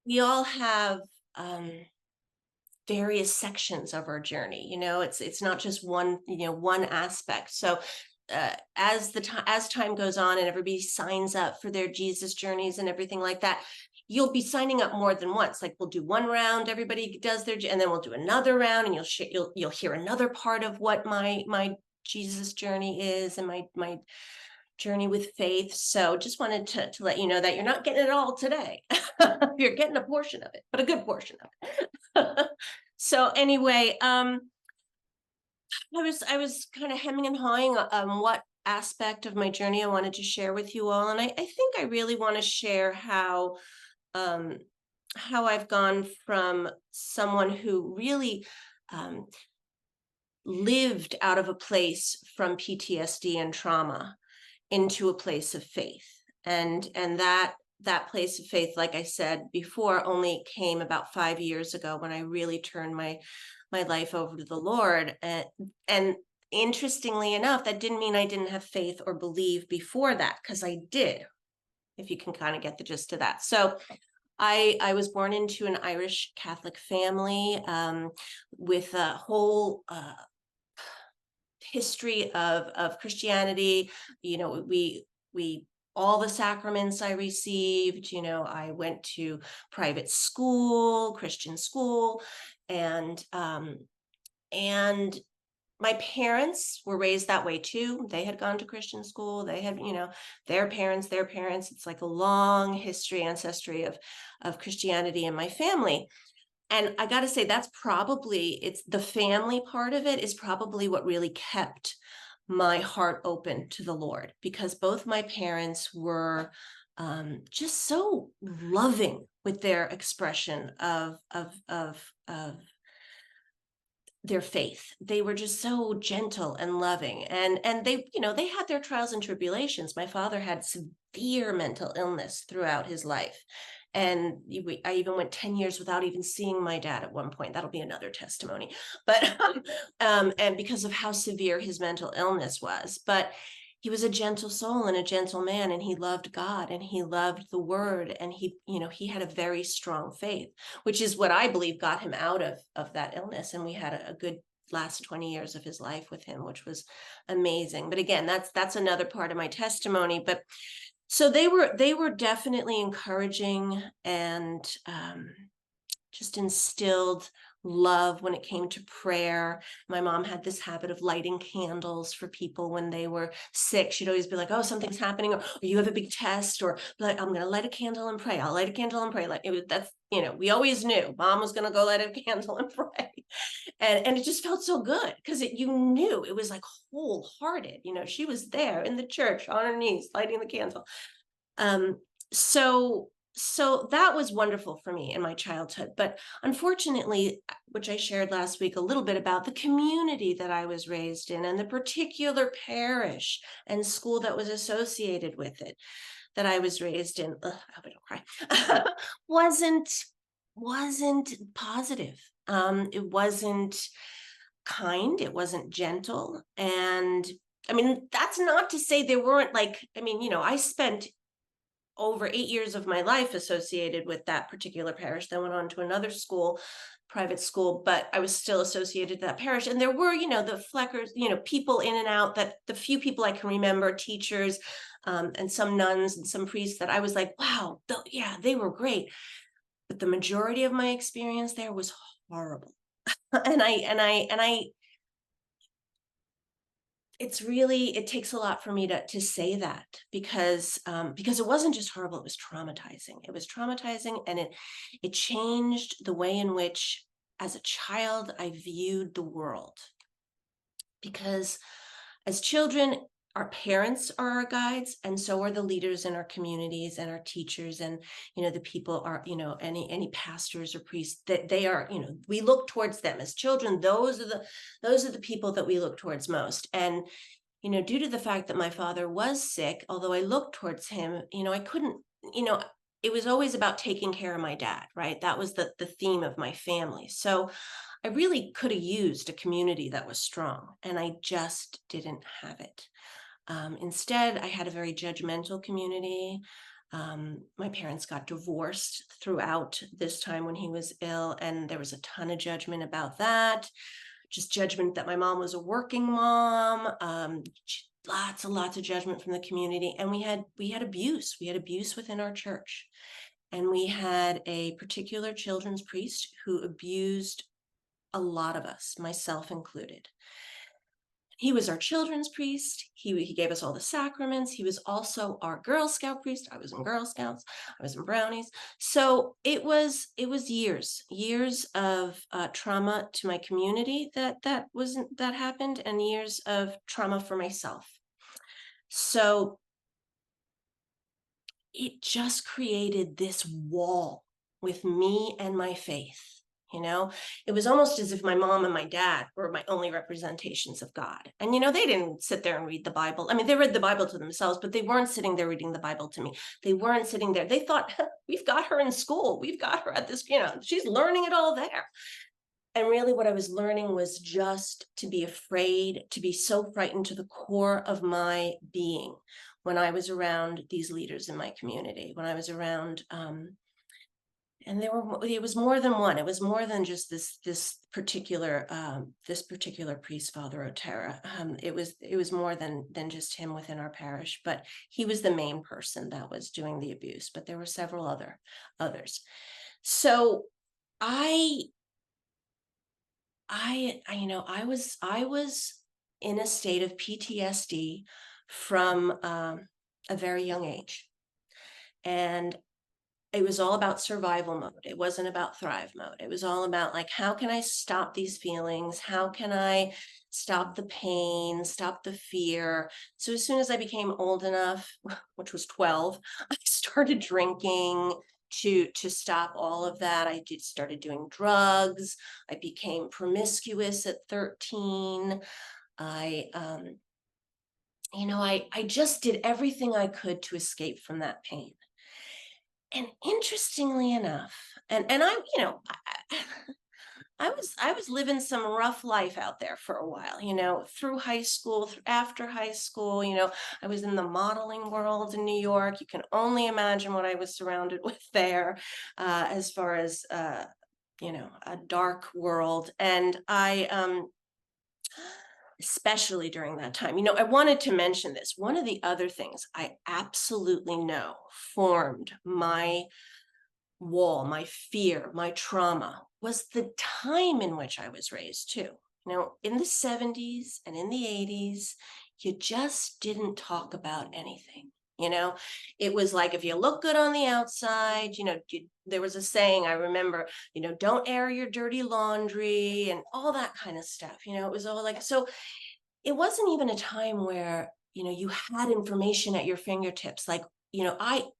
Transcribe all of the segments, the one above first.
we all have various sections of our journey. It's not just one aspect. So as time goes on and everybody signs up for their Jesus journeys and everything like that, you'll be signing up more than once. Like, we'll do one round, everybody does and then we'll do another round, and you'll hear another part of what my Jesus journey is, and my journey with faith. So just wanted to let you know that you're not getting it all today. You're getting a portion of it, but a good portion of it. So anyway, I was kind of hemming and hawing what aspect of my journey I wanted to share with you all, and I think I really want to share um, how I've gone from someone who really um, lived out of a place from PTSD and trauma into a place of faith, and that place of faith, like I said before, only came about 5 years ago when I really turned my life over to the Lord. And interestingly enough, that didn't mean I didn't have faith or believe before that, because I did, if you can kind of get the gist of that. So I was born into an Irish Catholic family, with a whole history of Christianity. We all the sacraments I received. I went to private school, Christian school, and my parents were raised that way too. They had gone to Christian school. They had, their parents. It's like a long history, ancestry of Christianity in my family. And I got to say, it's the family part of it is probably what really kept my heart open to the Lord, because both my parents were just so loving with their expression of their faith. They were just so gentle and loving, and they had their trials and tribulations. My father had severe mental illness throughout his life, and I even went 10 years without even seeing my dad at one point. That'll be another testimony. But and because of how severe his mental illness was. But he was a gentle soul and a gentle man, and he loved God and he loved the word, and he had a very strong faith, which is what I believe got him out of that illness. And we had a good last 20 years of his life with him, which was amazing. But again, that's another part of my testimony. But so they were definitely encouraging, and just instilled love when it came to prayer. My mom had this habit of lighting candles for people when they were sick. She'd always be like, "Oh, something's happening," or "You have a big test," or like, "I'm going to light a candle and pray. I'll light a candle and pray." Like, we always knew mom was going to go light a candle and pray, and it just felt so good, because you knew it was like wholehearted. She was there in the church on her knees lighting the candle. Um, so that was wonderful for me in my childhood. But unfortunately, which I shared last week a little bit about, the community that I was raised in and the particular parish and school that was associated with it that I was raised in, ugh, I hope I don't cry, wasn't positive. It wasn't kind, it wasn't gentle. And I mean, that's not to say there weren't, like, I spent over 8 years of my life associated with that particular parish, then went on to another school, private school, but I was still associated to that parish. And there were, the Fleckers, people in and out, that the few people I can remember, teachers, and some nuns and some priests, that I was like, wow, yeah, they were great. But the majority of my experience there was horrible. And I it takes a lot for me to say that, because it wasn't just horrible, it was traumatizing, and it changed the way in which, as a child, I viewed the world. Because as children, our parents are our guides, and so are the leaders in our communities and our teachers, and the people are, any pastors or priests, that they are, we look towards them as children. Those are the people that we look towards most. And due to the fact that my father was sick, although I looked towards him, I couldn't, it was always about taking care of my dad, right? That was the theme of my family. So I really could have used a community that was strong, and I just didn't have it. Instead, I had a very judgmental community. My parents got divorced throughout this time when he was ill, and there was a ton of judgment about that. Just judgment that my mom was a working mom. Lots and lots of judgment from the community, and we had abuse. We had abuse within our church, and we had a particular children's priest who abused a lot of us, myself included. He was our children's priest. He gave us all the sacraments. He was also our Girl Scout priest. I was in Girl Scouts. I was in Brownies. So it was years of trauma to my community that happened, and years of trauma for myself. So it just created this wall with me and my faith. It was almost as if my mom and my dad were my only representations of God. And, they didn't sit there and read the Bible. I mean, they read the Bible to themselves, but they weren't sitting there reading the Bible to me. They weren't sitting there. They thought, we've got her in school. We've got her at this, she's learning it all there. And really what I was learning was just to be afraid, to be so frightened to the core of my being when I was around these leaders in my community, when I was around, and it was more than one. It was more than just this particular priest, Father Otera. It was more than just him within our parish, but he was the main person that was doing the abuse. But there were several others. So I was in a state of PTSD from a very young age, and it was all about survival mode. It wasn't about thrive mode. It was all about, like, how can I stop these feelings? How can I stop the pain, stop the fear? So as soon as I became old enough, which was 12, I started drinking to stop all of that. I started doing drugs. I became promiscuous at 13. I I just did everything I could to escape from that pain. And interestingly enough, and I was living some rough life out there for a while, through high school, after high school, I was in the modeling world in New York. You can only imagine what I was surrounded with there, as far as a dark world. And especially during that time, I wanted to mention this. One of the other things I absolutely know formed my wall, my fear, my trauma, was the time in which I was raised too. In the 70s and in the 80s, you just didn't talk about anything. It was like, if you look good on the outside, there was a saying I remember, don't air your dirty laundry and all that kind of stuff. It was all like, so it wasn't even a time where, you had information at your fingertips. Like,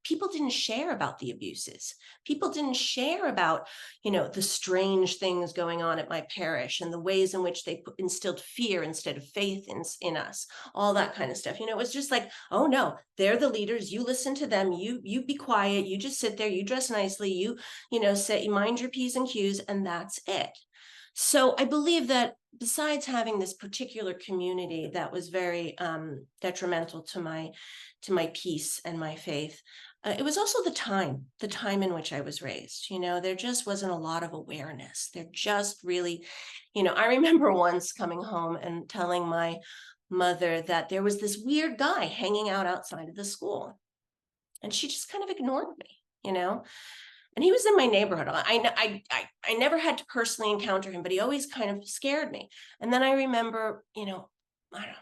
people didn't share about the abuses. People didn't share about, the strange things going on at my parish and the ways in which they instilled fear instead of faith in us, all that kind of stuff. It was just like, oh no, they're the leaders. You listen to them. You be quiet. You just sit there. You dress nicely. You mind your P's and Q's, and that's it. So I believe that besides having this particular community that was very detrimental to my peace and my faith, it was also the time in which I was raised. There just wasn't a lot of awareness. There just really, I remember once coming home and telling my mother that there was this weird guy hanging out outside of the school, and she just kind of ignored me. And he was in my neighborhood. I never had to personally encounter him, but he always kind of scared me. And then I remember, I don't know,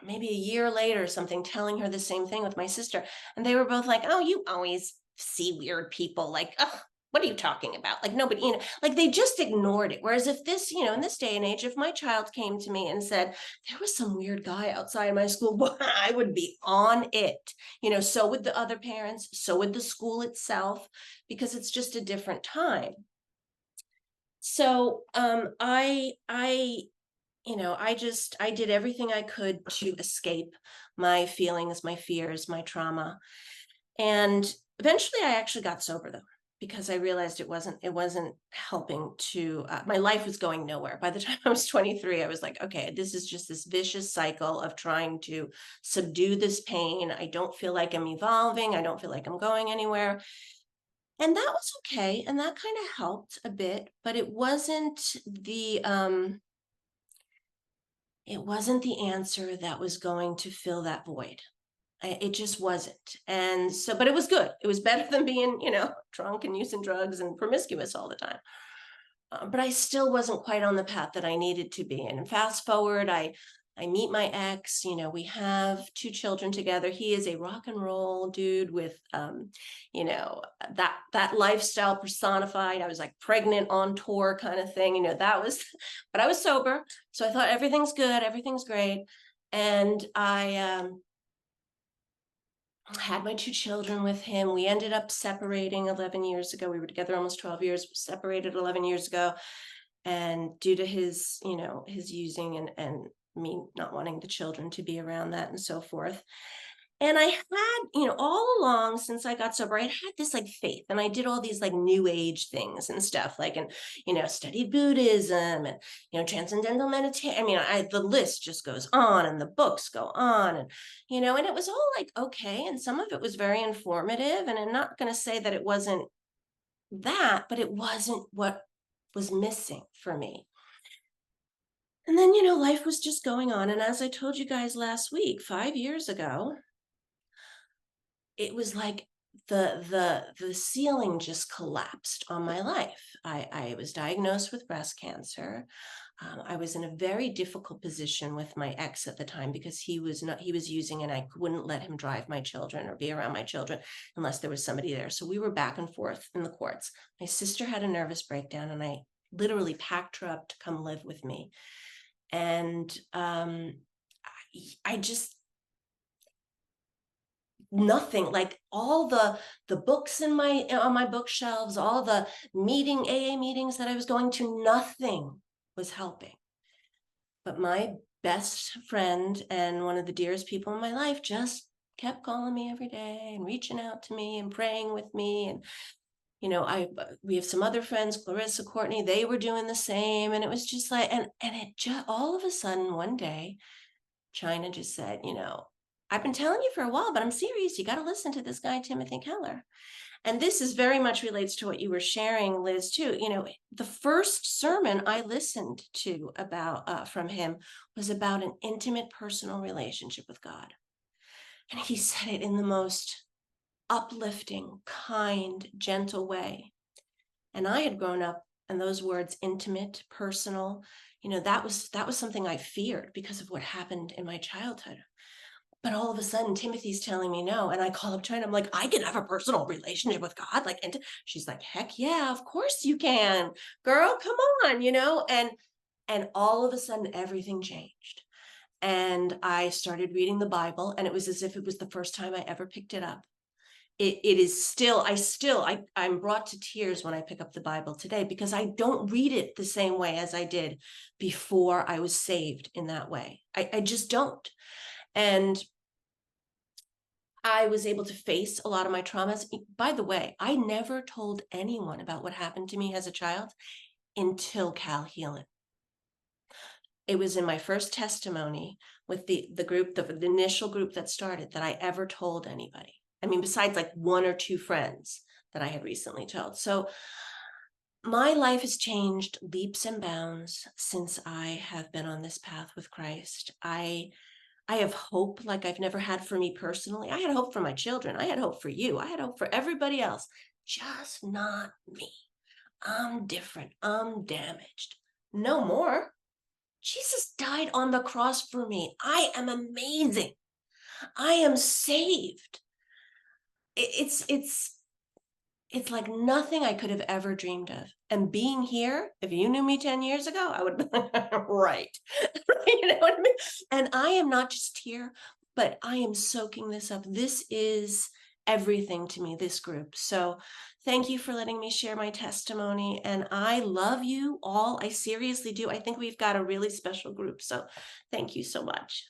maybe a year later or something, telling her the same thing with my sister. And they were both like, oh, you always see weird people. Like, oh, what are you talking about? Like, nobody, like, they just ignored it. Whereas if this, in this day and age, if my child came to me and said, there was some weird guy outside my school, well, I would be on it. So would the other parents, so would the school itself, because it's just a different time. So I did everything I could to escape my feelings, my fears, my trauma. And eventually I actually got sober, though, because I realized it wasn't helping to, my life was going nowhere. By the time I was 23, I was like, okay, this is just this vicious cycle of trying to subdue this pain. I don't feel like I'm evolving. I don't feel like I'm going anywhere. And that was okay. And that kind of helped a bit, but it wasn't the answer that was going to fill that void. It just wasn't. And so, but it was good. It was better than being, drunk and using drugs and promiscuous all the time. But I still wasn't quite on the path that I needed to be in. And fast forward, I meet my ex. We have 2 children together. He is a rock and roll dude with, that lifestyle personified. I was like pregnant on tour kind of thing. That was, but I was sober, so I thought everything's good, everything's great, and I had my 2 children with him. We ended up separating 11 years ago. We were together almost 12 years, separated 11 years ago. And due to his using and me not wanting the children to be around that and so forth. And I had, all along since I got sober, I had this like faith, and I did all these like new age things and stuff, like, and, studied Buddhism and, transcendental meditation. I mean, the list just goes on and the books go on, and it was all like, okay. And some of it was very informative. And I'm not going to say that it wasn't that, but it wasn't what was missing for me. And then, life was just going on. And as I told you guys last week, 5 years ago, it was like the ceiling just collapsed on my life. I was diagnosed with breast cancer. I was in a very difficult position with my ex at the time because he was using, and I wouldn't let him drive my children or be around my children unless there was somebody there. So we were back and forth in the courts. My sister had a nervous breakdown, and I literally packed her up to come live with me. And I just, nothing, like all the books on my bookshelves, all the AA meetings that I was going to, nothing was helping. But my best friend and one of the dearest people in my life just kept calling me every day and reaching out to me and praying with me. And we have some other friends, Clarissa, Courtney, they were doing the same. And it was just like, and it just, all of a sudden one day, China just said, I've been telling you for a while, but I'm serious. You got to listen to this guy, Timothy Keller. And this is very much relates to what you were sharing, Liz, too. The first sermon I listened to about from him was about an intimate personal relationship with God. And he said it in the most uplifting, kind, gentle way. And I had grown up, and those words, intimate, personal, that was something I feared because of what happened in my childhood. But all of a sudden, Timothy's telling me no. And I call up China. I'm like, I can have a personal relationship with God. Like, and she's like, heck yeah, of course you can, girl, come on, and all of a sudden everything changed. And I started reading the Bible, and it was as if it was the first time I ever picked it up. It is still, I'm brought to tears when I pick up the Bible today, because I don't read it the same way as I did before I was saved in that way. I just don't. And I was able to face a lot of my traumas. By the way, I never told anyone about what happened to me as a child until Healin. It was in my first testimony with the group, the initial group that started, that I ever told anybody. I mean, besides like 1 or 2 friends that I had recently told. So my life has changed leaps and bounds since I have been on this path with Christ. I have hope like I've never had for me personally. I had hope for my children. I had hope for you. I had hope for everybody else, just not me. I'm different. I'm damaged. No more. Jesus died on the cross for me. I am amazing. I am saved. It's like nothing I could have ever dreamed of. And being here, if you knew me 10 years ago, I would have been right. You know what I mean? And I am not just here, but I am soaking this up. This is everything to me, this group. So thank you for letting me share my testimony. And I love you all. I seriously do. I think we've got a really special group. So thank you so much.